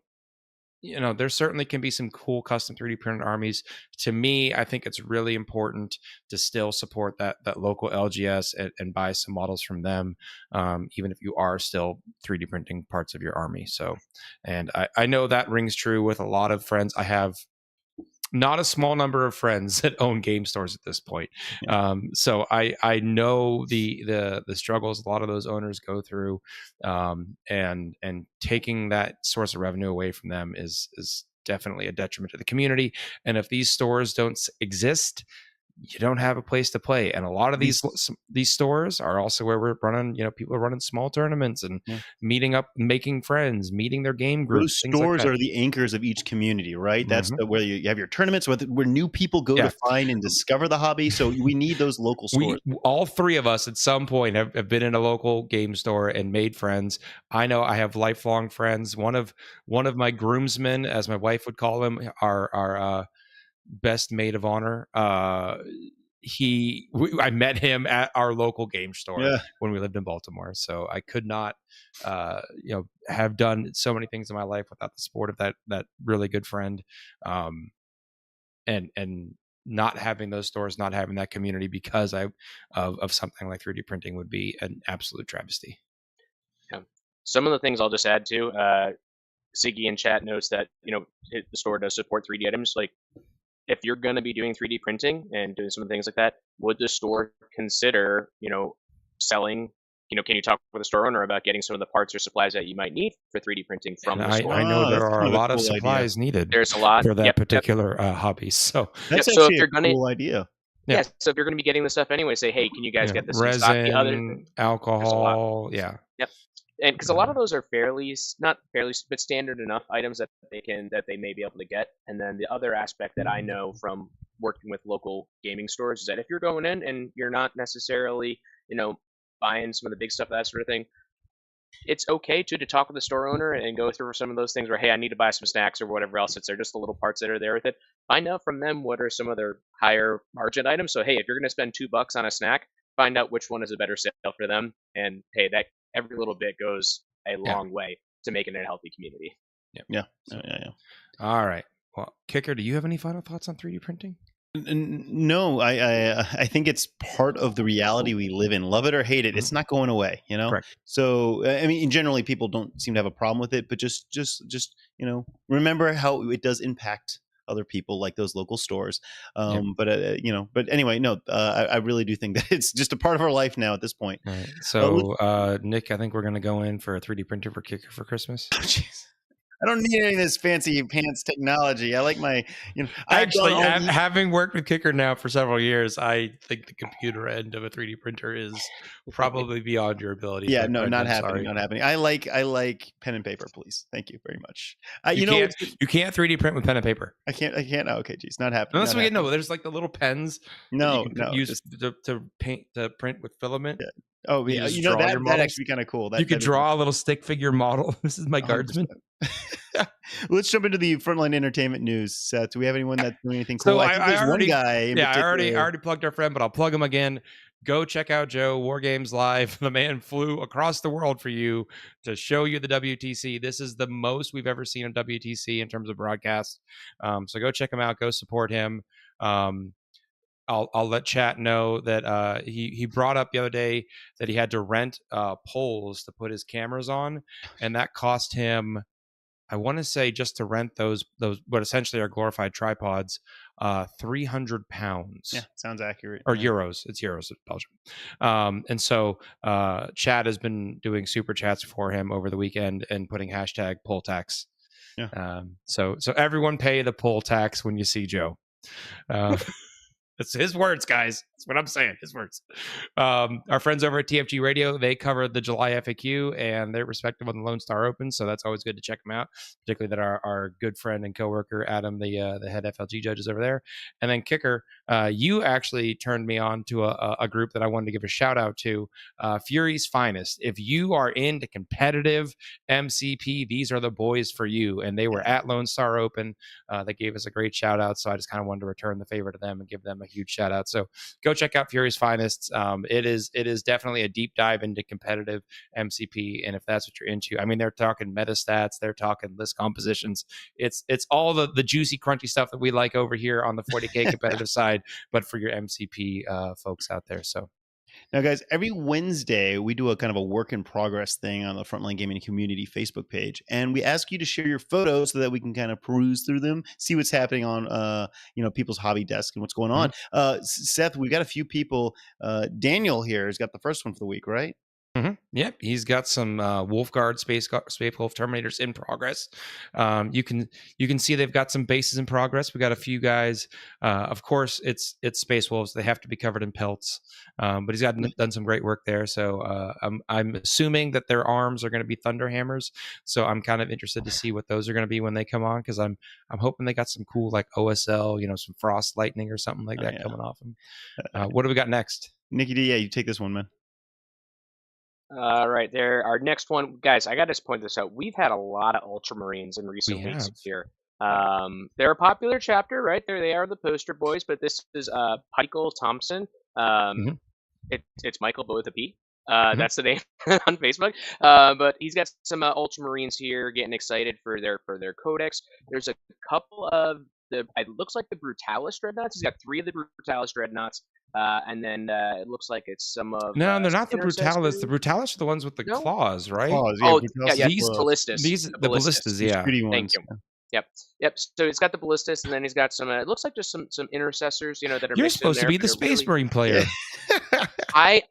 there certainly can be some cool custom 3D printed armies. To me, I think it's really important to still support that local LGS and buy some models from them, even if you are still 3D printing parts of your army. So, and I know that rings true with a lot of friends. I have not a small number of friends that own game stores at this point. So I know the struggles a lot of those owners go through, and taking that source of revenue away from them is definitely a detriment to the community. And if these stores don't exist, you don't have a place to play. And a lot of these stores are also where we're running, people are running small tournaments and meeting up, making friends, meeting their game groups. Those stores are the anchors of each community, right? That's where you have your tournaments, where new people go to find and discover the hobby. So we need those local stores. All three of us at some point have been in a local game store and made friends. I know I have lifelong friends. One of my groomsmen, as my wife would call him, our best maid of honor. I met him at our local game store when we lived in Baltimore. So I could not, have done so many things in my life without the support of that really good friend. And not having those stores, not having that community because of something like 3D printing would be an absolute travesty. Yeah. Some of the things I'll just add to, Siggy in chat notes that, the store does support 3D items. Like, if you're going to be doing 3D printing and doing some of the things like that, would the store consider, selling, can you talk with the store owner about getting some of the parts or supplies that you might need for 3D printing from the store? I know there are a lot of supplies needed. There's a lot for that particular hobby. So that's actually a cool idea. Yeah. So if you're going to be getting the stuff anyway, say, hey, can you guys get this resin, alcohol? Yeah. Yep. And because a lot of those are not fairly, but standard enough items that they may be able to get. And then the other aspect that I know from working with local gaming stores is that if you're going in and you're not necessarily, buying some of the big stuff, that sort of thing, it's okay to talk with the store owner and go through some of those things where, hey, I need to buy some snacks or whatever else. It's just the little parts that are there with it. Find out from them what are some of their higher margin items. So, hey, if you're going to spend $2 on a snack, find out which one is a better sale for them. And hey, that every little bit goes a long way to making it a healthy community. Yeah. All right. Well, Kicker, do you have any final thoughts on 3D printing? No, I think it's part of the reality we live in. Love it or hate it, it's not going away. Correct. So I mean, generally, people don't seem to have a problem with it, but just remember how it does impact other people, like those local stores. But anyway, no, I really do think that it's just a part of our life now at this point. Right. So, Nick, I think we're going to go in for a 3D printer for Kicker for Christmas. Oh, jeez. I don't need any of this fancy pants technology. I like my, Actually, having worked with Kicker now for several years, I think the computer end of a 3D printer is probably beyond your ability. Yeah, no, not happening. Not happening. I like pen and paper, please. Thank you very much. You can't 3D print with pen and paper. I can't. Oh, okay, geez, not happening. Unless there's like the little pens. No, use to print with filament. Yeah. Oh, yeah. That actually be kind of cool. You could draw a little stick figure model. This is my guardsman. Let's jump into the Frontline Entertainment news. Seth, do we have anyone that's doing anything cool? So I think there's one guy. I already plugged our friend, but I'll plug him again. go check out Joe, War Games Live. The man flew across the world for you to show you the WTC. This is the most we've ever seen on WTC in terms of broadcast. So go check him out. Go support him. I'll let chat know that he brought up the other day that he had to rent poles to put his cameras on, and that cost him, I want to say, just to rent those what essentially are glorified tripods, 300 pounds. Yeah, sounds accurate. Or euros. It's euros in Belgium. And so Chad has been doing super chats for him over the weekend and putting hashtag poll tax. Yeah. So everyone pay the poll tax when you see Joe. It's his words, guys. That's what I'm saying. His words. Our friends over at TFG Radio, they covered the July FAQ, and they're respective on the Lone Star Open, so that's always good to check them out. Particularly that our good friend and coworker Adam, the head FLG judge, is over there. And then Kicker, you actually turned me on to a group that I wanted to give a shout out to, Fury's Finest. If you are into competitive MCP, these are the boys for you. And they were at Lone Star Open. They gave us a great shout out, so I just kind of wanted to return the favor to them and give them a huge shout out. So go check out Fury's Finest. It is definitely a deep dive into competitive MCP, and if that's what you're into, I mean, they're talking meta stats, they're talking list compositions. It's all the juicy, crunchy stuff that we like over here on the 40K competitive side, but for your MCP folks out there. So. Now, guys, every Wednesday, we do a kind of a work in progress thing on the Frontline Gaming Community Facebook page. And we ask you to share your photos so that we can kind of peruse through them, see what's happening on, people's hobby desk and what's going on. Seth, we've got a few people. Daniel here has got the first one for the week, right? Mm-hmm. Yep, he's got some Wolfguard Space Wolf Terminators in progress. You can see they've got some bases in progress. We got a few guys. Of course, it's Space Wolves. They have to be covered in pelts. But he's done some great work there. So I'm assuming that their arms are going to be Thunder Hammers. So I'm kind of interested to see what those are going to be when they come on, because I'm hoping they got some cool like OSL, some Frost Lightning or something like that coming off them. What do we got next? Nicky Dee, you take this one, man. Right there. Our next one, guys, I got to point this out. We've had a lot of Ultramarines in recent weeks here. They're a popular chapter, right? There they are, the poster boys, but this is Michael Thompson. It's Michael, but with a P. That's the name on Facebook. But he's got some Ultramarines here getting excited for their codex. There's a couple of it looks like the Brutalis Dreadnoughts. He's got 3 of the Brutalis Dreadnoughts. And then it looks like it's some of... No, they're not the Brutalis. The Brutalis are the ones with the claws, right? Claws, yeah. These Ballistas. The Ballistas, yeah. Thank you. Yep. So it's got the Ballistas, and then he's got some... it looks like just some intercessors, that are... You're supposed to be the Space Marine player. I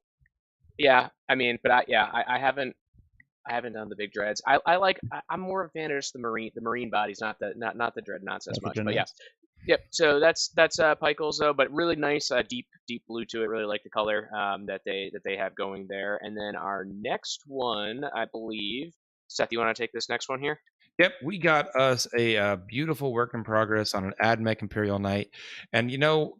haven't done the big dreads. I'm more of a fan of just the marine bodies, not the dreadnoughts as much. But yeah. Yep. So that's Pikel's though, but really nice, deep blue to it. Really like the color that they have going there. And then our next one, I believe, Seth, you want to take this next one here? Yep, we got us a beautiful work in progress on an AdMech Imperial Knight. And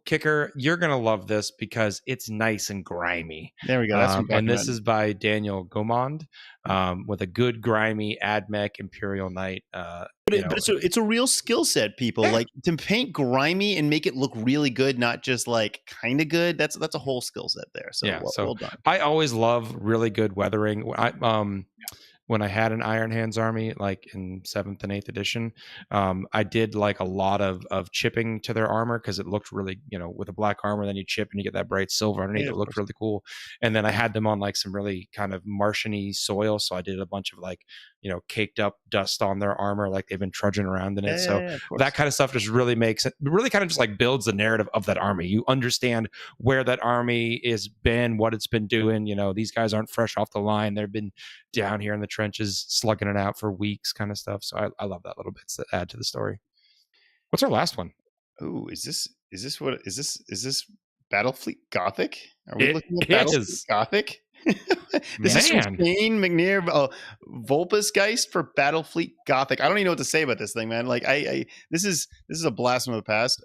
Kicker, you're going to love this because it's nice and grimy. There we go. That's and this is by Daniel Gaumond with a good grimy AdMech Imperial Knight. But it's a real skill set, people. Yeah. Like, to paint grimy and make it look really good, not just like kind of good. That's a whole skill set there. So, well done. I always love really good weathering. When I had an Iron Hands army, like in 7th and 8th edition, I did like a lot of chipping to their armor because it looked really, with a black armor, then you chip and you get that bright silver underneath. It looked really cool. And then I had them on like some really kind of Martian-y soil. So I did a bunch of like, caked up dust on their armor, like they've been trudging around in it. That kind of stuff just really makes it, really kind of just like builds the narrative of that army. You understand where that army has been, what it's been doing. These guys aren't fresh off the line. They've been down here in the trenches slugging it out for weeks, kind of stuff. So I love that little bits that add to the story. What's our last one? Oh, is this Battlefleet Gothic? Are we looking at Battlefleet Gothic? This is from Shane McNair, Volpusgeist for Battlefleet Gothic. I don't even know what to say about this thing, man. Like, this is a blast from the past.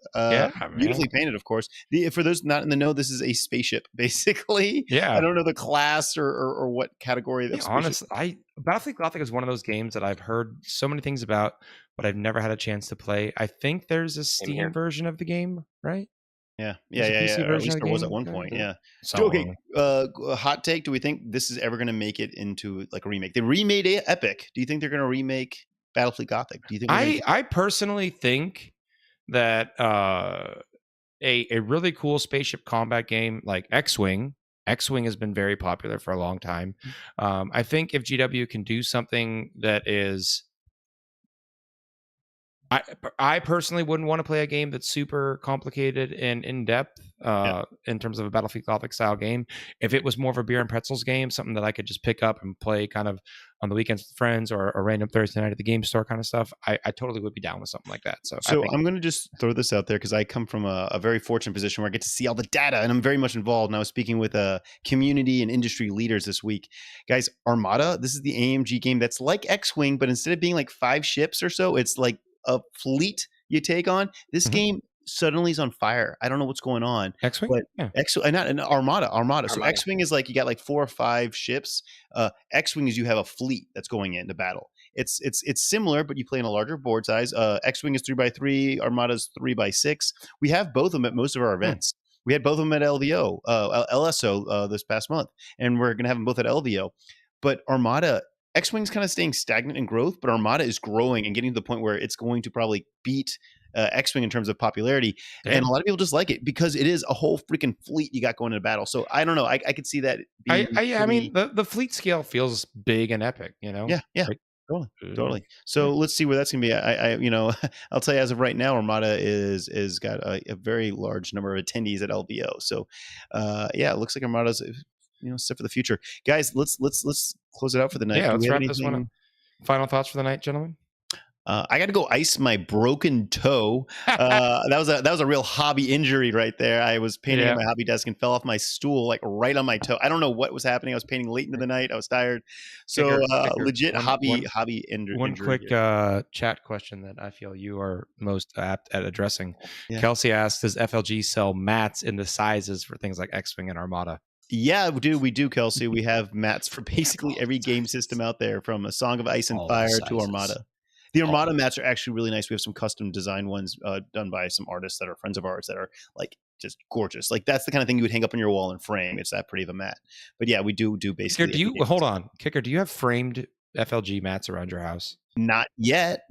Beautifully painted, of course. For those not in the know, this is a spaceship, basically. Yeah, I don't know the class or what category. That's honestly, Battlefleet Gothic is one of those games that I've heard so many things about, but I've never had a chance to play. I think there's a Steam version of the game, right? Yeah. There's a PC Or at version least of the there was game. at one point. Yeah. So Okay. Hot take. Do we think this is ever going to make it into like a remake? They remade Epic. Do you think they're going to remake Battlefield Gothic? Do you think? I personally think that a really cool spaceship combat game like X-Wing has been very popular for a long time. I think if GW can do something that is, I personally wouldn't want to play a game that's super complicated and in depth in terms of a Battlefield Gothic style game. If it was more of a beer and pretzels game, something that I could just pick up and play kind of on the weekends with friends or a random Thursday night at the game store kind of stuff, I totally would be down with something like that. So I'm going to just throw this out there because I come from a very fortunate position where I get to see all the data and I'm very much involved. And I was speaking with community and industry leaders this week. Guys, Armada, this is the AMG game that's like X-Wing, but instead of being like 5 ships or so, it's like a fleet you take on. This game suddenly is on fire. I don't know what's going on. X-Wing, but not an Armada. So X-Wing is like you got like 4 or 5 ships. X-Wing is you have a fleet that's going into battle. It's similar, but you play in a larger board size. X-Wing is 3x3. Armada's 3x6. We have both of them at most of our events. We had both of them at LVO, LSO this past month, and we're going to have them both at LVO. But Armada, X-Wing's kind of staying stagnant in growth, but Armada is growing and getting to the point where it's going to probably beat X-Wing in terms of popularity. Damn. And a lot of people just like it because it is a whole freaking fleet you got going into battle. So I don't know. I could see that being I mean, the fleet scale feels big and epic, you know? Yeah. Like, totally. So let's see where that's gonna be. I I'll tell you as of right now, Armada is got a very large number of attendees at LVO. So it looks like Armada's set for the future. Guys, let's close it out for the night. Yeah, let's wrap this one up. Final thoughts for the night, gentlemen? I got to go ice my broken toe. That was a real hobby injury right there. I was painting at my hobby desk and fell off my stool like right on my toe. I don't know what was happening. I was painting late into the night. I was tired. So legit hobby injury. One quick chat question that I feel you are most apt at addressing. Yeah. Kelsey asks, does FLG sell mats in the sizes for things like X-Wing and Armada? Yeah, we do, Kelsey. We have mats for basically every game system out there, from A Song of Ice and Fire to Armada. The Armada mats are actually really nice. We have some custom design ones done by some artists that are friends of ours that are like just gorgeous. Like that's the kind of thing you would hang up on your wall and frame. It's that pretty of a mat. But yeah, we do basically. Kicker, hold on, Kicker? Do you have framed FLG mats around your house? Not yet.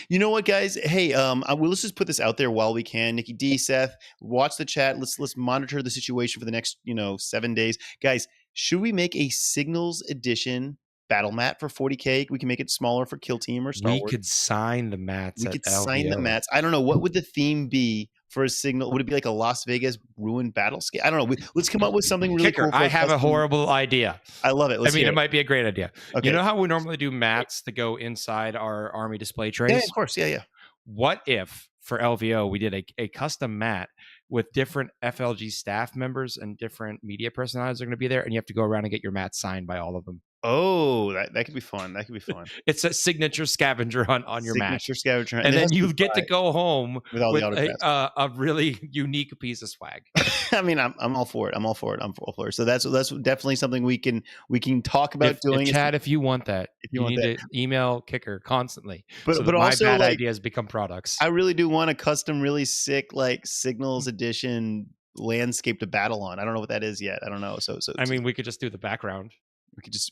You know what, guys? Hey, let's just put this out there while we can. Nicky Dee, Seth, watch the chat. Let's monitor the situation for the next 7 days, guys. Should we make a Signals edition battle mat for 40K? We can make it smaller for Kill Team or Star Wars. We could sign the mats. Sign the mats. I don't know, what would the theme be for a Signal? Would it be like a Las Vegas ruined battlescape? I don't know. Let's come up with something really Kicker, cool. I have a horrible idea. I love it. It might be a great idea. Okay. You know how we normally do mats that go inside our army display trays? Yeah, of course. Yeah. What if for LVO we did a custom mat with different FLG staff members and different media personalities are going to be there, and you have to go around and get your mat signed by all of them? Oh, that could be fun. It's a signature scavenger hunt on your mat. Signature scavenger hunt. And then you get to go home with all the autographs. A really unique piece of swag. I mean, I'm all for it. So that's definitely something we can talk about doing. Chad, if you want that, you need to email Kicker constantly. But my also, bad ideas become products. I really do want a custom, really sick, like Signals edition landscape to battle on. I don't know what that is yet. I don't know. So I mean, we could just do the background.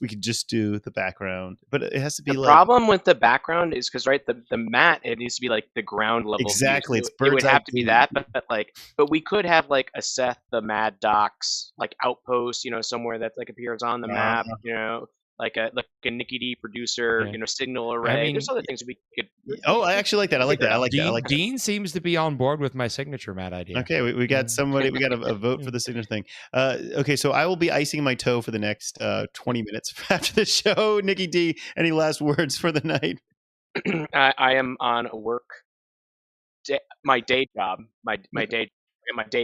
We could just do the background, but it has to be the problem with the background is because the mat, it needs to be like the ground level. Exactly, it would have to be that, but we could have like a Seth the Mad Dok's like outpost, somewhere that like appears on the map, like a Nicky Dee producer, signal array. I mean, there's other things we could. Oh, I actually like that. I like that. Dean seems to be on board with my signature mat idea. Okay, we got somebody. We got a vote for the signature thing. Okay, so I will be icing my toe for the next 20 minutes after the show. Nicky Dee, any last words for the night? I am on a work. My day job, my day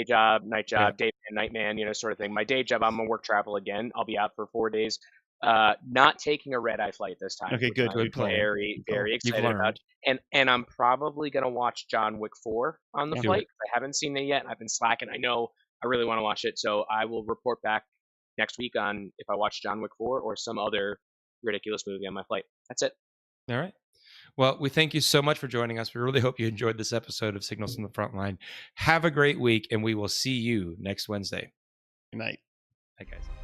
job, night job, day man, night man, sort of thing. My day job, I'm on work travel again. I'll be out for 4 days. Not taking a red eye flight this time. Okay, good. Very excited about. And I'm probably gonna watch John Wick 4 on the flight. I haven't seen it yet. I've been slacking. I know I really want to watch it, so I will report back next week on if I watch John Wick 4 or some other ridiculous movie on my flight. That's it. All right. Well, we thank you so much for joining us. We really hope you enjoyed this episode of Signals from the Frontline. Have a great week, and we will see you next Wednesday. Good night. Bye, guys.